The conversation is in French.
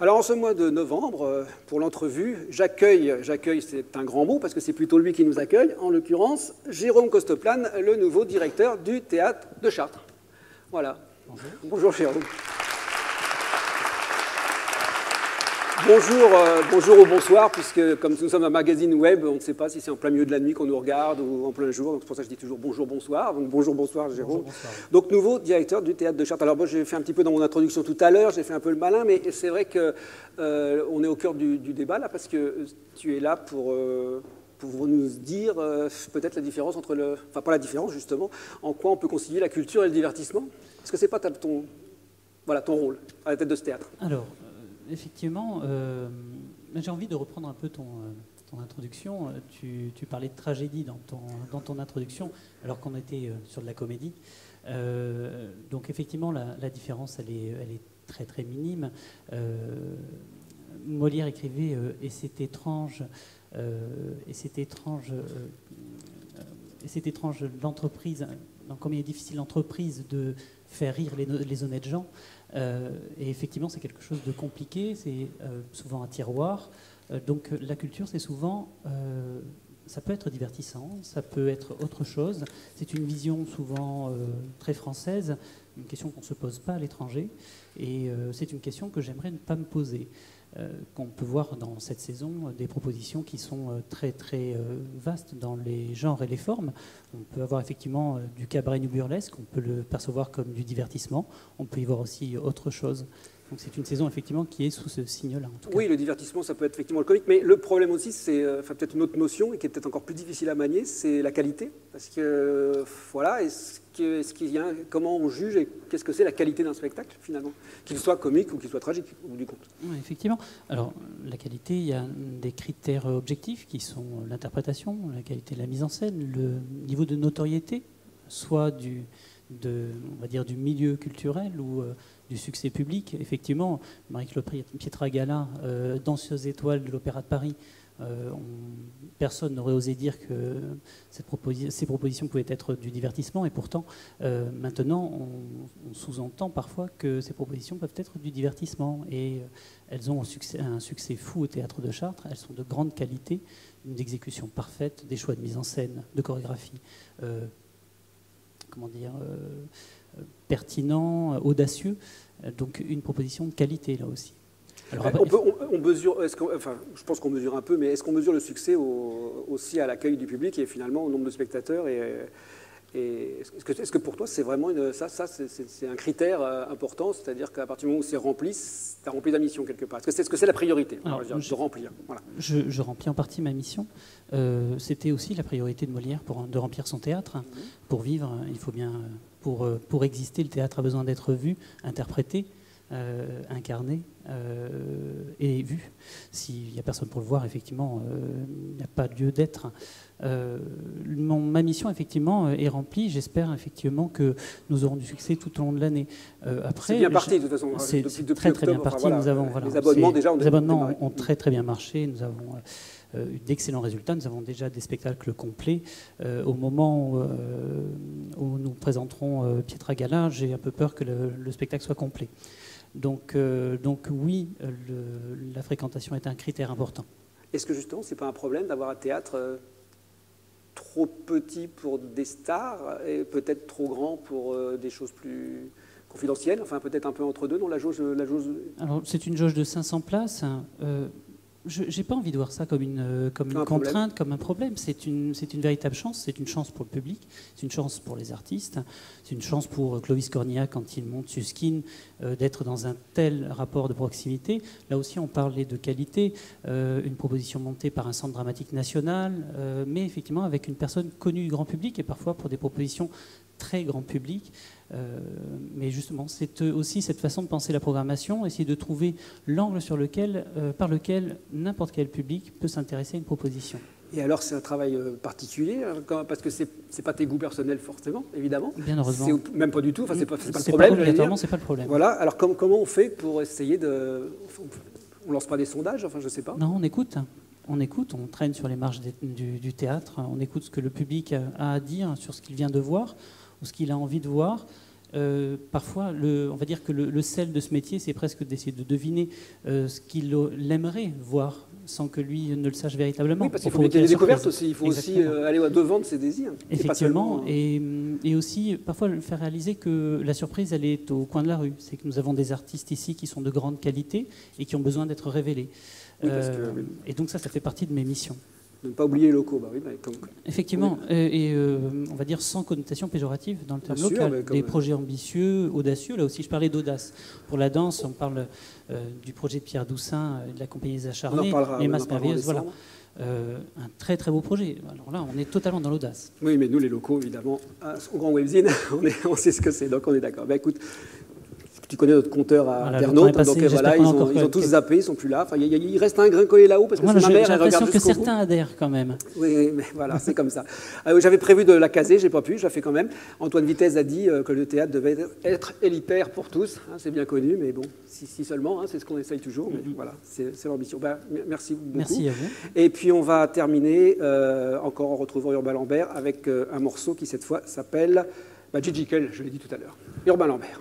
Alors en ce mois de novembre, pour l'entrevue, j'accueille, c'est un grand mot parce que c'est plutôt lui qui nous accueille, en l'occurrence Jérôme Costoplane, le nouveau directeur du Théâtre de Chartres. Voilà. Bonjour. Bonjour Jérôme. Bonjour ou bonsoir, puisque comme nous sommes un magazine web, on ne sait pas si c'est en plein milieu de la nuit qu'on nous regarde ou en plein jour. Donc c'est pour ça que je dis toujours bonjour, bonsoir. Donc bonjour, bonsoir Jérôme. Bonjour, bonsoir. Donc nouveau directeur du Théâtre de Chartres. Alors moi j'ai fait un petit peu dans mon introduction tout à l'heure, j'ai fait un peu le malin, mais c'est vrai qu'on est au cœur du débat là, parce que tu es là pour nous dire peut-être la différence entre enfin pas la différence justement, en quoi on peut concilier la culture et le divertissement. Parce que c'est pas ton rôle à la tête de ce théâtre. Alors, effectivement, j'ai envie de reprendre un peu ton introduction. Tu parlais de tragédie dans ton introduction, alors qu'on était sur de la comédie. Donc effectivement, la différence, elle est très très minime. Molière écrivait et c'est étrange l'entreprise, comme il est difficile l'entreprise de faire rire les honnêtes gens. Et effectivement, c'est quelque chose de compliqué, c'est souvent un tiroir. Donc la culture, c'est souvent, ça peut être divertissant, ça peut être autre chose. C'est une vision souvent très française, une question qu'on ne se pose pas à l'étranger. Et c'est une question que j'aimerais ne pas me poser. Qu'on peut voir dans cette saison des propositions qui sont très très vastes dans les genres et les formes. On peut avoir effectivement du cabaret du burlesque, on peut le percevoir comme du divertissement, on peut y voir aussi autre chose. Donc c'est une saison effectivement qui est sous ce signe-là en tout cas. Oui, le divertissement, ça peut être effectivement le comique, mais le problème aussi, c'est peut-être une autre notion et qui est peut-être encore plus difficile à manier, c'est la qualité. Parce que voilà, comment on juge et qu'est-ce que c'est la qualité d'un spectacle finalement, qu'il soit comique ou qu'il soit tragique au bout du compte. Oui, effectivement. Alors la qualité, il y a des critères objectifs qui sont l'interprétation, la qualité de la mise en scène, le niveau de notoriété, soit on va dire du milieu culturel ou du succès public. Effectivement, Marie-Claude Pietragala, danseuse étoile de l'Opéra de Paris, personne n'aurait osé dire que ces propositions pouvaient être du divertissement, et pourtant, maintenant, on sous-entend parfois que ces propositions peuvent être du divertissement, et elles ont un succès fou au Théâtre de Chartres. Elles sont de grande qualité, une exécution parfaite, des choix de mise en scène, de chorégraphie, pertinent, audacieux, donc une proposition de qualité là aussi. Alors, on mesure, je pense qu'on mesure un peu, mais est-ce qu'on mesure le succès aussi à l'accueil du public et finalement au nombre de spectateurs est-ce que pour toi c'est vraiment c'est un critère important, c'est-à-dire qu'à partir du moment où c'est rempli, tu as rempli ta mission quelque part. Est-ce que c'est la priorité? Alors, je remplis. Voilà. Je remplis en partie ma mission. C'était aussi la priorité de Molière de remplir son théâtre. Pour vivre, il faut bien, pour exister, le théâtre a besoin d'être vu, interprété, incarné et vu. S'il n'y a personne pour le voir, effectivement, il n'y a pas lieu d'être. Ma mission, effectivement, est remplie. J'espère, effectivement, que nous aurons du succès tout au long de l'année. Après, c'est bien parti, de toute façon. C'est depuis très bien parti. Voilà, nous avons, les abonnements, les abonnements ont très, très bien marché. Nous avons eu d'excellents résultats. Nous avons déjà des spectacles complets. Au moment où nous présenterons Pietragala, j'ai un peu peur que le spectacle soit complet. Donc oui, la fréquentation est un critère important. Est-ce que justement, c'est pas un problème d'avoir un théâtre trop petit pour des stars et peut-être trop grand pour des choses plus confidentielles, enfin peut-être un peu entre deux, non, la jauge... Alors c'est une jauge de 500 places. Je n'ai pas envie de voir ça comme une contrainte, comme un problème. C'est une véritable chance. C'est une chance pour le public, c'est une chance pour les artistes, c'est une chance pour Clovis Cornillac quand il monte Suskin d'être dans un tel rapport de proximité. Là aussi, on parlait de qualité, une proposition montée par un centre dramatique national, mais effectivement avec une personne connue du grand public et parfois pour des propositions très grand public. Mais justement, c'est aussi cette façon de penser la programmation, essayer de trouver l'angle par lequel n'importe quel public peut s'intéresser à une proposition. Et alors, c'est un travail particulier, parce que c'est pas tes goûts personnels forcément, évidemment. Bien heureusement. Même pas du tout, enfin, c'est pas le problème. Obligatoirement, c'est pas le problème. Voilà, alors comment on fait pour essayer de... On lance pas des sondages, enfin, je sais pas. Non, on écoute, on traîne sur les marges du théâtre, on écoute ce que le public a à dire sur ce qu'il vient de voir, ou ce qu'il a envie de voir. parfois, on va dire que le sel de ce métier, c'est presque d'essayer de deviner ce qu'il aimerait voir sans que lui ne le sache véritablement. Oui, parce qu'il faut qu'il y ait des découvertes aussi. Il faut aussi aller au-devant de ses désirs. Effectivement, et aussi parfois le faire réaliser que la surprise, elle est au coin de la rue. C'est que nous avons des artistes ici qui sont de grande qualité et qui ont besoin d'être révélés. Oui, et donc ça fait partie de mes missions. De ne pas oublier les locaux. Bah oui, Effectivement, oui. On va dire sans connotation péjorative dans le terme local. Des projets ambitieux, audacieux. Là aussi, je parlais d'audace. Pour la danse, on parle du projet de Pierre Doussin, de la compagnie des Acharnés, les Masses Merveilleuses. Voilà. Un très très beau projet. Alors là, on est totalement dans l'audace. Oui, mais nous, les locaux, évidemment, au Grand Webzine, on sait ce que c'est, donc on est d'accord. Bah, écoute, tu connais notre compteur à Internautes, donc voilà, ils ont tous zappé, ils ne sont plus là. Enfin, il reste un grain collé là-haut parce que c'est ma mère, elle regarde jusqu'au bout. J'ai l'impression que certains adhèrent quand même. Oui, mais voilà, c'est comme ça. J'avais prévu de la caser, je n'ai pas pu, je la fais quand même. Antoine Vitesse a dit que le théâtre devait être élitaire pour tous, hein, c'est bien connu, mais bon, si seulement, hein, c'est ce qu'on essaye toujours, mais voilà, c'est l'ambition. Ben, merci beaucoup. Merci à vous. Et puis on va terminer encore en retrouvant Urbain Lambert avec un morceau qui cette fois s'appelle Gigi Kell, je l'ai dit tout à l'heure. Urbain Lambert.